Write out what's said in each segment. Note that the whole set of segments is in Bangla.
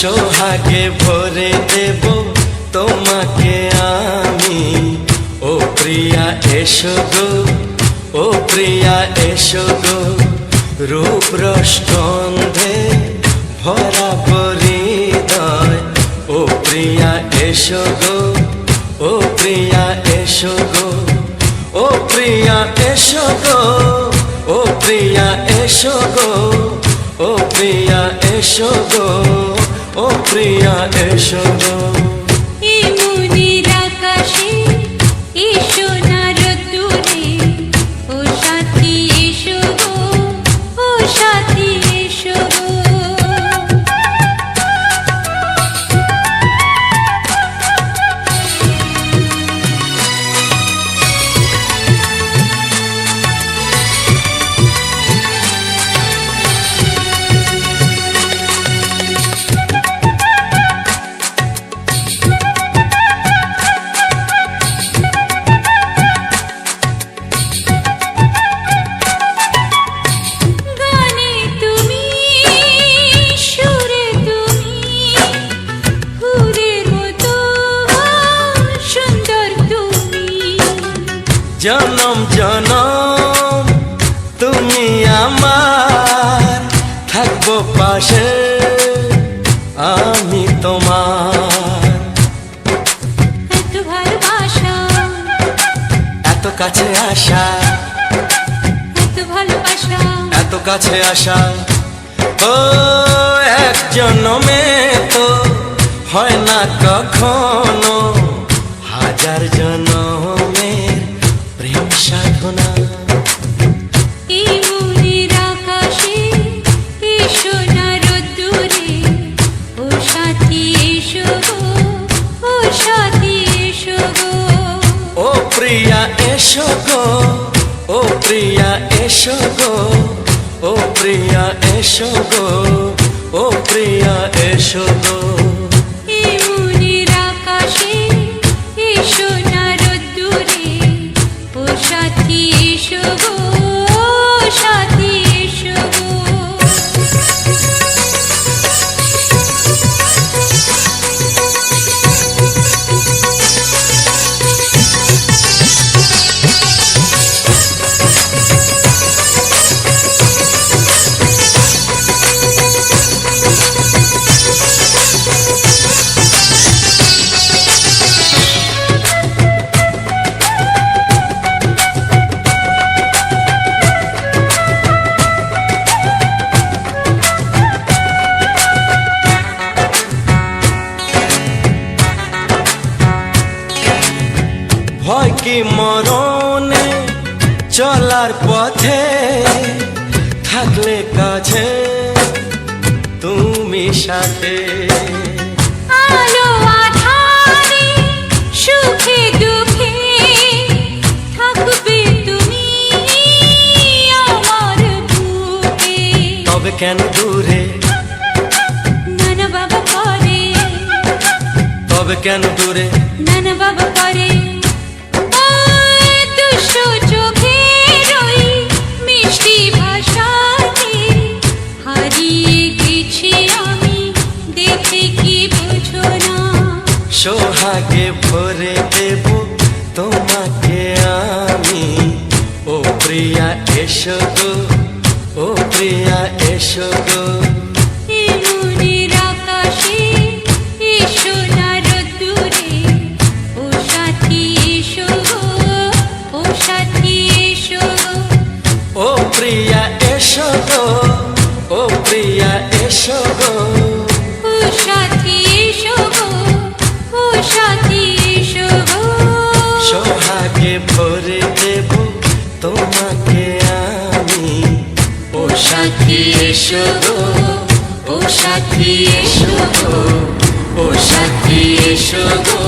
সোহাগে ভরে দেব তোমাকে আমি। ও প্রিয়া এসো গো, ও প্রিয়া এসো গো, রূপ রস গন্ধে ভরা হৃদয়। ও প্রিয়া এসো গো, ও প্রিয়া এসো গো, ও প্রিয়া এসো গো, ও প্রিয়া এসো গো, ও প্রিয়া এসো গো, ও প্রিয়া এসো গো। এই মনের আকাশে এসো না রোদ্দুরে, ও সাথী এসো গো, ও সাথী এসো গো। জনম জনম তুমি আমার, থাকবো পাশে আমি তোমার। এত ভালোবাসা, এত কাছে আসা, এত ভালোবাসা, এত কাছে আসা। ও এক জন্মে তো হয় না কখনো, হাজার জন্মের প্রেম সাধনা। এই মনের আকাশে এসো না রোদ্দুরে, ও সাথী এসো গো, ও সাথী এসো গো। ও প্রিয়া এসো গো, ও প্রিয়া এসো গো, ও প্রিয়া এসো গো, ও প্রিয়া এসো গো। এই মনের আকাশে এসো না রোদ্দুরে, ও সাথী এসো গো, ও সাথী এসো গো। ভয় কি মরণে চলার পথে, থাকলে কাছে তুমি সাথে। আলো আঁধারে সুখে দুঃখে থাকবে তুমি আমার বুকে। তবে কেন দূরে, নানা বাবা করে, তবে কেন দূরে, নানা বাবা করে। দুষ্ট চোখের ওই মিষ্টি ভাষাতে হারিয়ে গেছি আমি, দেখে কি বোঝো না। সোহাগে ভরে দেব তোমাকে আমি। ও প্রিয়া এসো গো, ও প্রিয়া এসো গো। এই মনের আকাশে এসো না রোদ্দুরে, ও সাথী এসো গো, ও সাথী এসো গো। ও প্রিয়া এসো গো, ও প্রিয়া এসো গো, ও সাথী এসো গো, ও সাথী এসো গো। সোহাগে ভরে দেব তোমাকে আমি। ও সাথী এসো গো, ও সাথী এসো গো, ও সাথী এসো গো,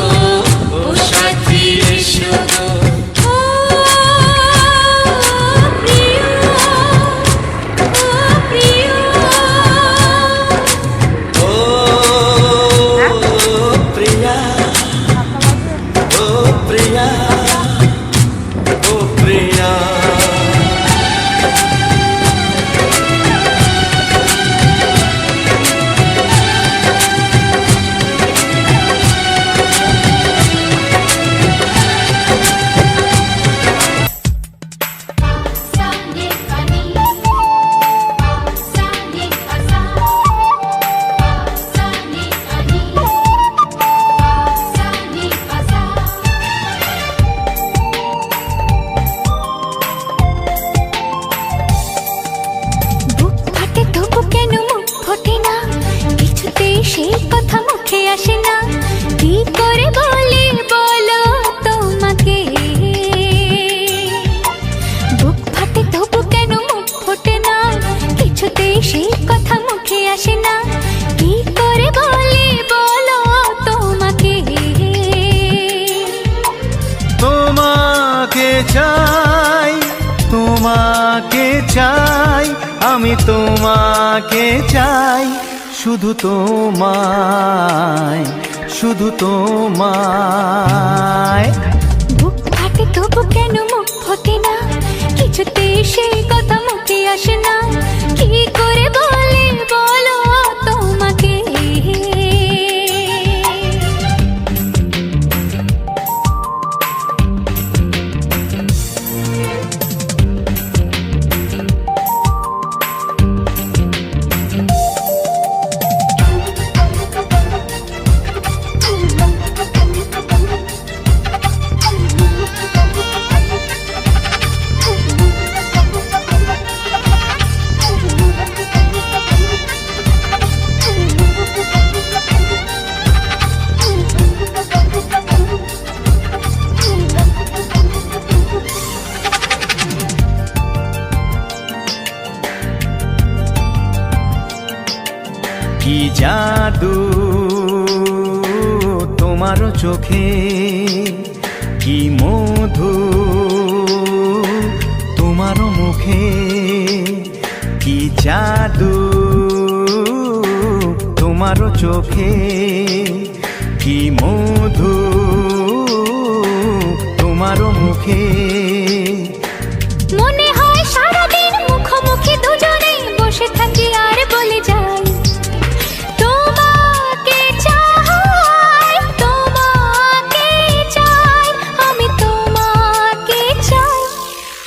ও সাথী এসো গো। সেই কথা মুখে আসে না, কি করে বলি বলো তোমাকে। বুক ফাটে তবু কেন মুখ ফোটে না, কিছুতেই সেই কথা মুখে আসে না, কি করে বলি বলো তোমাকে। তোমাকে চাই, তোমাকে চাই, আমি তোমাকে চাই, শুধু তোমায়, শুধু তোমায়। বুক ফাটে তবু কেন মুখ ফোটে না, কিছুতেই সেই কথা মুখে আসে না, কি করে বলি বলো তোমাকে। কি জাদু তোমার চোখে, কি মধু তোমার মুখে, কি জাদু তোমার চোখে, কি মধু তোমার মুখে। মনে হয় সারাদিন মুখোমুখি দুজনে বসে থাকি আর বলে যাই, তোমাকে চাই, তোমাকে চাই, আমি তোমাকে চাই,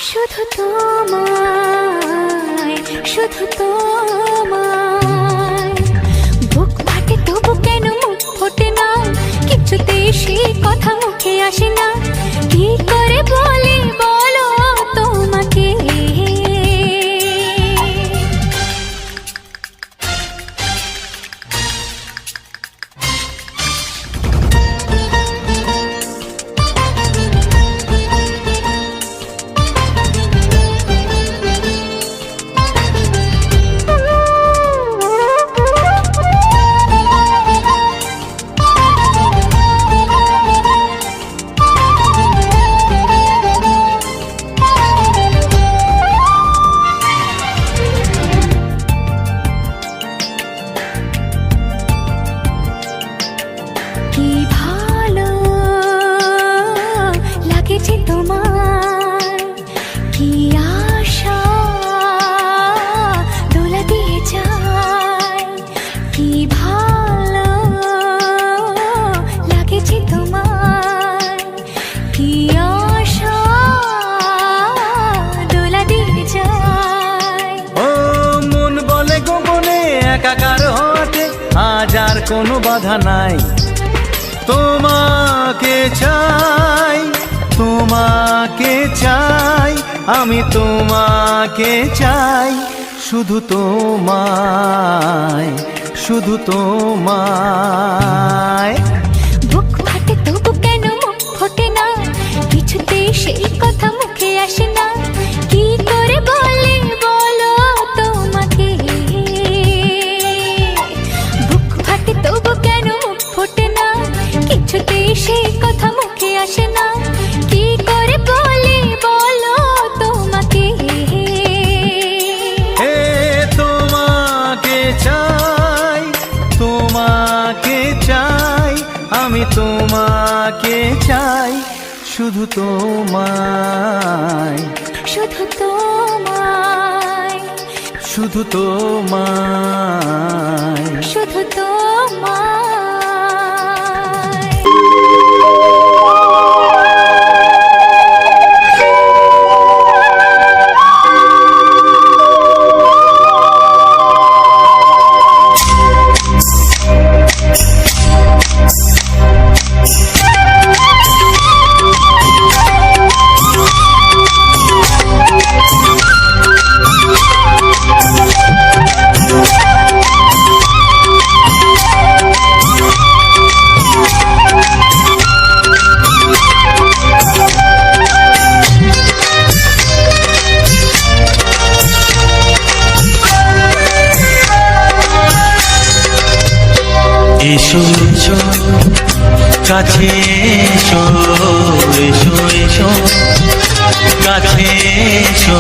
শুধু তোমায়, শুধু তোমায়। বুক ফাটে তবু কেন মুখ ফোটে না, কিছুতেই সেই কথা মুখে আসে না, কি করে বলি বলো তোমাকে। কি ভালো লাগেছে তোমার, কি আশা দোলা দিয়ে যায়, কি ভালো লাগেছে তোমার, কি আশা দোলা দিয়ে যায়। ও মন বলে গোপনে একাকার হতে আজ আর কোনো বাধা নাই, তোমাকে চাই, তোমাকে চাই, আমি তোমাকে চাই, শুধু তোমায়, শুধু তোমায়। বুক ফাটে তবু কেন মুখ ফোটে না, কিছুতেই সেই কথা মুখে আসে না, কি করে বলি বলো তোমাকে। বুক ফাটে তবু কেন মুখ ফোটে না, কিছুতেই সেই কথা মুখে আসে না, কি করে বলি বলো তোমাকে। হে তোমাকে চাই, তোমাকে চাই, আমি তোমাকে চাই, শুধু তোমায়, শুধু তোমায়, শুধু তোমায়। শুধু তোমায়। এসো এসো কাছে এসো, এসো এসো কাছে এসো,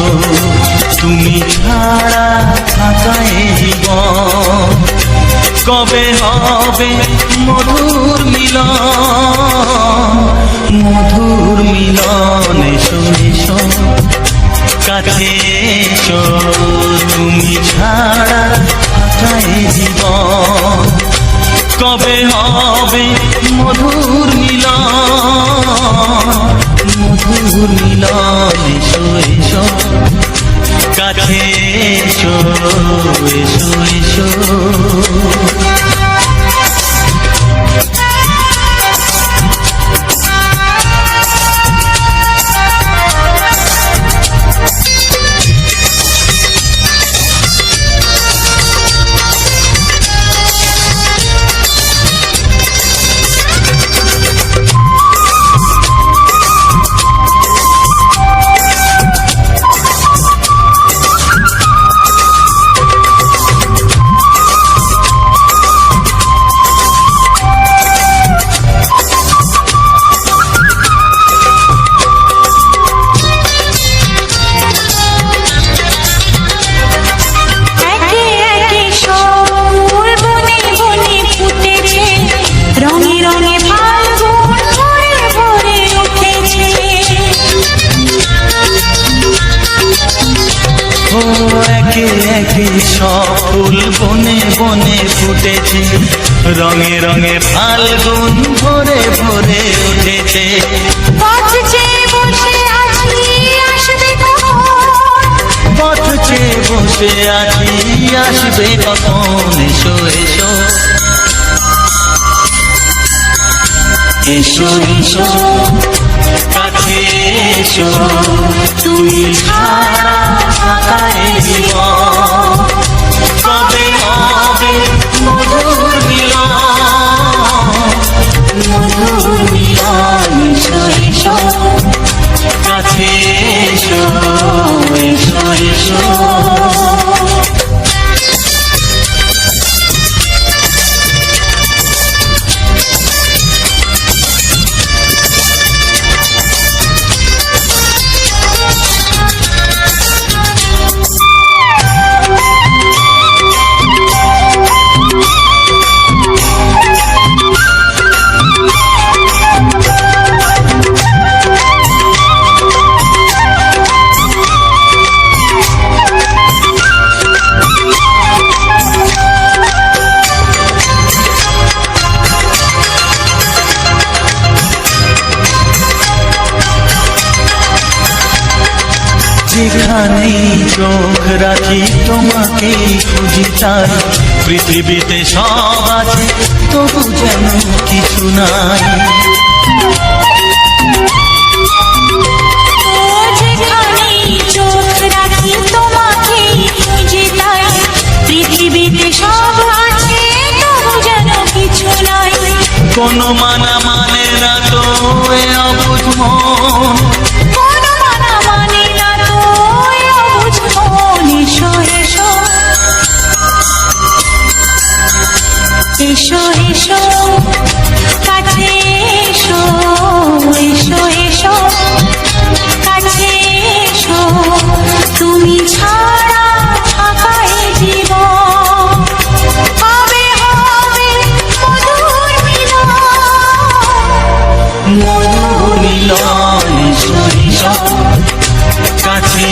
তুমি ছাড়া থাকা এ জীবন কবে হবে মধুর মিলন, মধুর মিলন। এসো এসো কাছে এসো, তুমি ছাড়া থাকা এ জীবন কবে হবে মধুর মিলন, মধুর মিলন। এসো এসো কাছে এসো, এসো এসো। একে একে সব ফুল বনে বনে ফুটেছে, রঙে রঙে ফাল্গুন ভরে ভরে উঠেছে। পথ চেয়ে বসে আছি আসবে কখন, পথ চেয়ে বসে আছি আসবে কখন। এসো এসো এসো এসো কাছে এসো, তুমি ছাড়া থাকা এ জীবন কবে হবে মধুর মিলন, মধুর মিলন। এসো এসো কাছে এসো, এসো এসো। যেখানেই চোখ রাখি তোমাকেই খুঁজি, তাই পৃথিবীতে সব আছে তবু যেন কিছু নাই। যেখানেই চোখ রাখি তোমাকেই খুঁজি, তাই পৃথিবীতে সব আছে তবু যেন কিছু নাই। কোনো মানা মানে না তো এ অবুঝ মন, কোনো মানা মানে না তো এ অবুঝ মন। এসো এসো এসো এসো কাছে এসো, এসো এসো কাছে এসো, তুমি ছাড়া থাকা এ জীবন কবে হবে মধুর মিলন, মধুর মিলন। এসো এসো কাছে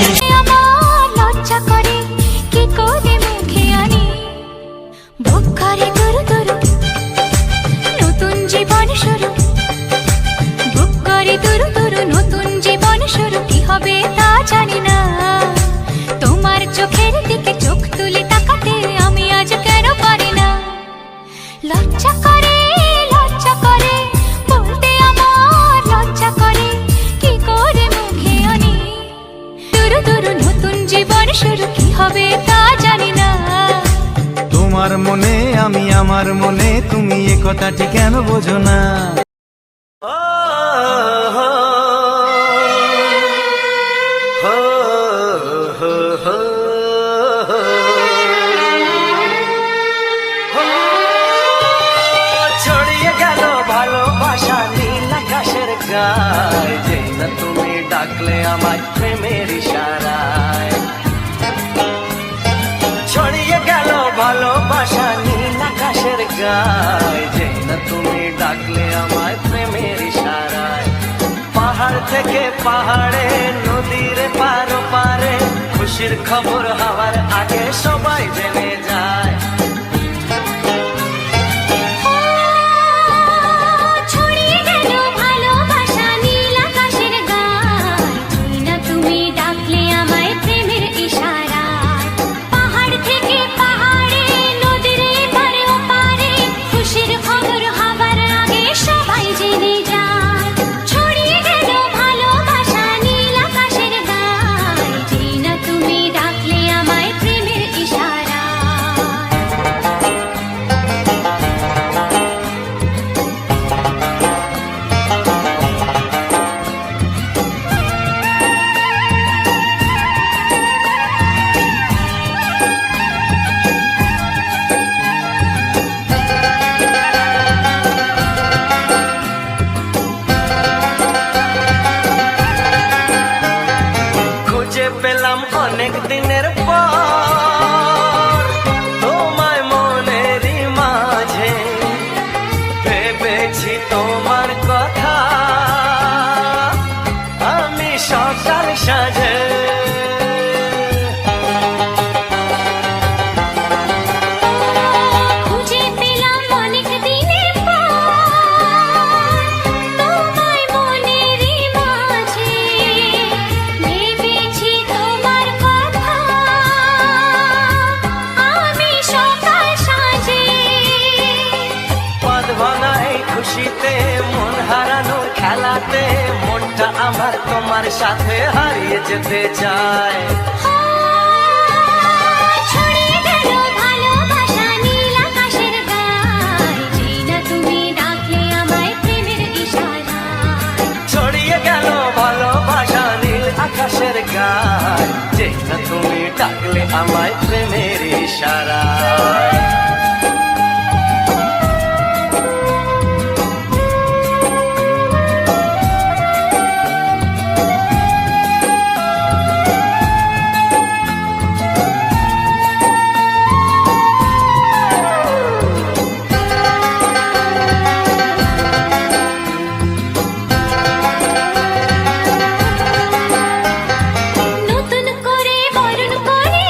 এসো। আমার লজ্জা করে কি করে মুখে আনি, বুক করে গুরু গুরু নতুন জীবন শুরু, বুক করে গুরু গুরু নতুন জীবন শুরু। কি হবে তা জানি না, তোমার চোখের দিকে চোখ তুলে তাকাতে আমি আজ কেন পারি না। লজ্জা করে বলতে আমার লজ্জা করে কি করে মুখে আনি, দুরু দুরু নতুন জীবন শুরু। কি হবে তা জানি না, তোমার মনে আমি আমার মনে, তুমি এ কথাটি কেন বোঝো না? যায়, যেই না তুমি ডাকলে আমায় প্রেমের ইশারায়। ছড়িয়ে গেল ভালোবাসা নীল আকাশের গায়, যেই না তুমি ডাকলে আমায় প্রেমের ইশারায়। পাহাড় থেকে পাহাড়ে নদীর পারো পারে খুশির খবর হওয়ার আগে সবাই জেনে যায়। ছড়িয়ে গেল ভালোবাসা নীল আকাশের গায়, যেই না তুমি ডাকলে আমায় প্রেমের ইশারায়। পাহাড় থেকে পাহাড়ে নদীর এপারে ওপারে খুশির খবর হবার আগে সবাই জেনে যায়। ছড়িয়ে গেল ভালোবাসা নীল আকাশের গায়, যেই না তুমি ডাকলে আমায় প্রেমের ইশারায়। খুঁজে পেলাম অনেক দিনের পর তোমায় মনেরই মাঝে, ভেবেছি তোমার কথা আমি সকাল সাজে। খুঁজে পেলাম অনেক দিনের পর তোমায় মনেরই মাঝে, ভেবেছি তোমার কথা আমি সকাল সাজে। পদ ভাঙা এই খুশিতে মন হারানোর খেলাতে মনটা আমার তোমার সাথে হারিয়ে যেতে চায়। ছড়িয়ে গেল ভালোবাসা নীল আকাশের গায়, যেই না তুমি ডাকলে আমায় প্রেমের ইশারায়। ছড়িয়ে গেল ভালোবাসা নীল আকাশের গায়, যেই না তুমি ডাকলে আমায় প্রেমের ইশারায়। নতুন করে বরণ করে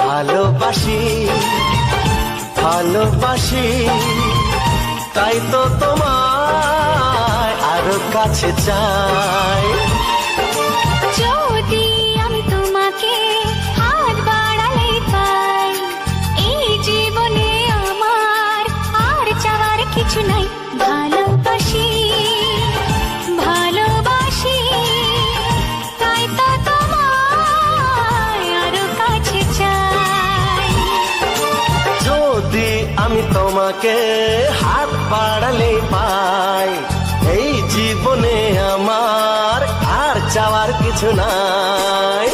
ভালোবাসি ভালোবাসি তাই তো তোমায় আরো কাছে চাই। যদি আমি তোমাকে হাত বাড়ালে পাই, এই জীবনে আমার আর চাওয়ার কিছু নাই। ভালোবাসি ভালোবাসি তাই তো তোমায় আরো কাছে চাই। যদি আমি তোমাকে হাত বাড়ালে পাই, এই জীবনে আমার আর চাওয়ার কিছু নাই।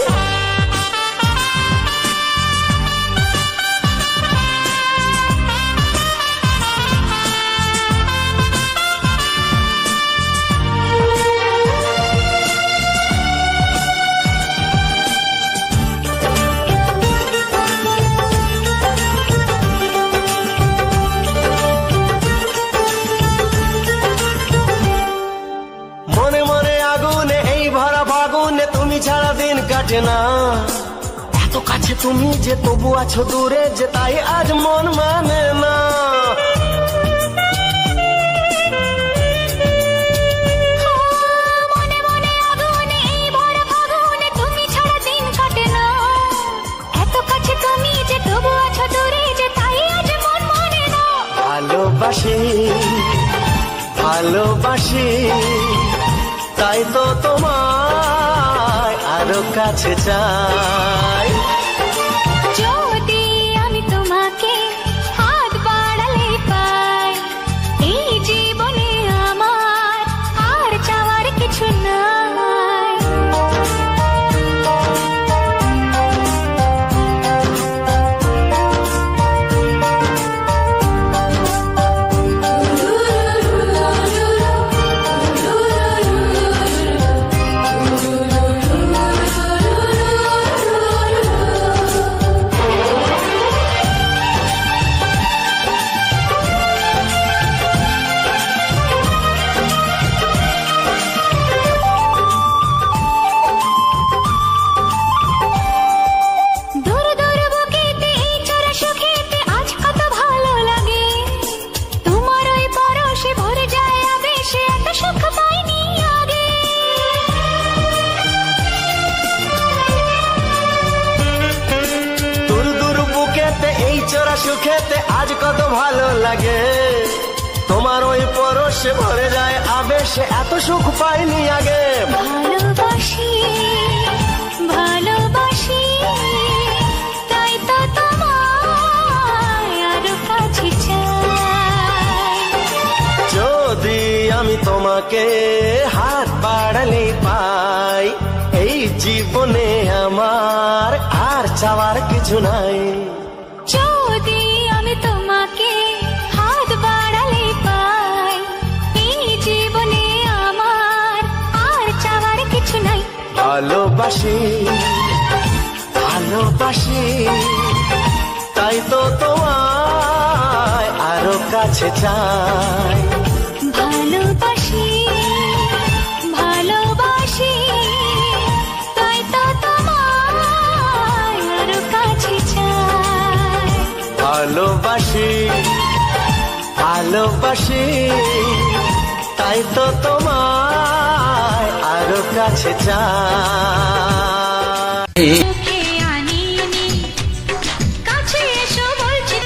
মনে মনে আগুনে এই ভরা ফাগুনে তুমি ছাড়া দিন কাটে না। এত কাছে তুমি যে তবু আছো দূরে যে, তাই আজ মন মানে না। মনে মনে আগুনে এই ভরা ফাগুনে তুমি ছাড়া দিন কাটে না। এত কাছে তুমি যে তবু আছো দূরে যে, তাই আজ মন মানে না। ভালোবাসি ভালোবাসি তাই তো তোমায় আরো কাছে চাই। যদি আমি তোমাকে হাত বাড়ালে পাই, এই জীবনে আমার আর চাওয়ার কিছু নাই। দূর দূর বুকেতে এই চোরা সুখেতে আজ কত ভালো লাগে। তোমার ওই পরশে ভরে যায় আবেশে, এত সুখ পাইনি আগে। দূর দূর বুকেতে এই চোরা সুখেতে আজ কত ভালো লাগে। তোমার ওই পরশে ভরে যায় আবেশে, এত সুখ পাইনি আগে। ভালোবাসি ভালোবাসি তাই তো তোমায় আরো কাছে চাই। যদি আমি তোমাকে হাত বাড়ালে পাই, এই জীবনে আমার আর চাওয়ার কিছু নাই। যদি আমি তোমাকে হাত বাড়ালে পাই, এই জীবনে আমার আর চাওয়ার কিছু নাই। ভালোবাসি ভালোবাসি তাই তো তোমায় আরো কাছে চাই। ভালোবাসি ভালোবাসি তাই তো তোমায় আরো কাছে চাই। ভালোবাসি ভালোবাসি তাই তো তোমায় আরো কাছে চাই। মুখে আনিনি কাছে এসো বলছি।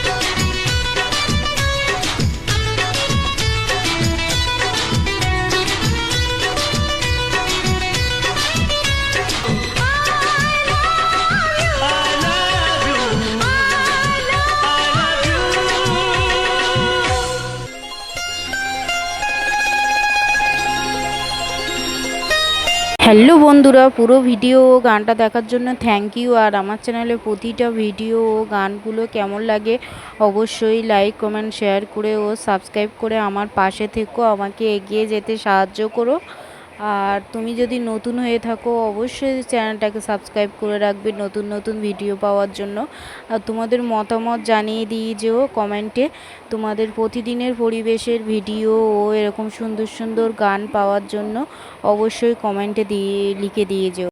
হ্যালো বন্ধুরা, পুরো ভিডিও ও গানটা দেখার জন্য থ্যাংক ইউ। আর আমার চ্যানেলে প্রতিটা ভিডিও ও গানগুলো কেমন লাগে অবশ্যই লাইক কমেন্ট শেয়ার করে ও সাবস্ক্রাইব করে আমার পাশে থেকো, আমাকে এগিয়ে যেতে সাহায্য করো। আর তুমি যদি নতুন হয়ে থাকো অবশ্যই চ্যানেলটাকে সাবস্ক্রাইব করে রাখবে নতুন নতুন ভিডিও পাওয়ার জন্য। আর তোমাদের মতামত জানিয়ে দিয়ে যেও কমেন্টে। তোমাদের প্রতিদিনের পরিবেশের ভিডিও ও এরকম সুন্দর সুন্দর গান পাওয়ার জন্য অবশ্যই কমেন্টে লিখে দিয়ে যেও।